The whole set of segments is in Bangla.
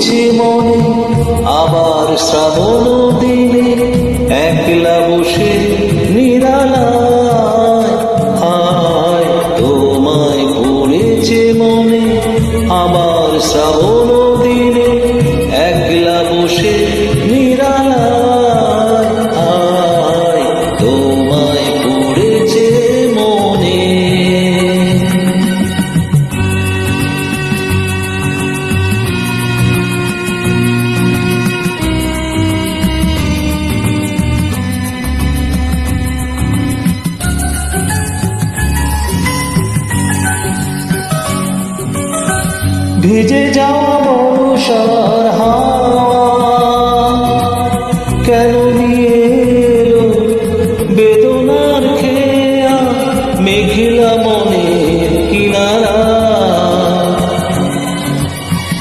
পড়েছে মনে আবার শ্রাবণ দিনে একলা বসে নিরালায় হায় তোমায় পড়েছে মনে আবার শ্রাবণ দিনে একলা বসে নিরালায় হায় তোমায় পড়েছে মনে। ভিজে যাওয়া বর্ষার হাওয়া কেন নিয়ে এলো বেদনার খেয়া মেঘলা মনের কিনারা।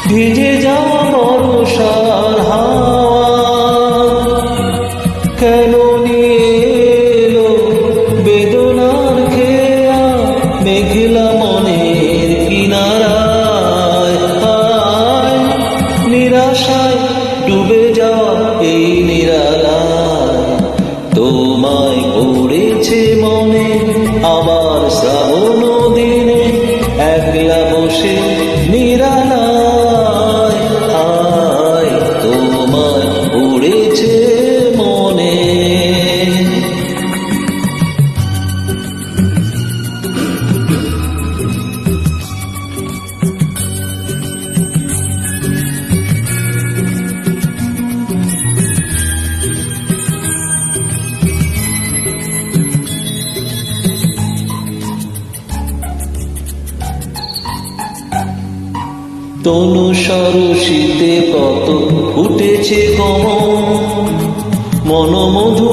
ভিজে যাওয়া বর্ষার হাওয়া কেন নিয়ে এলো বেদনার খেয়া মেঘলা মনের কিনারা। নিরাশায় ডুবে যাওয়া এই নিরালায় তোমায় পড়েছে মনে আবার শ্রাবণ দিনে একলা বসে নিরালায় হায় তোমায় পড়েছে মনে। তনু সরসিতে কত ফুটেছে কমল মনোমধু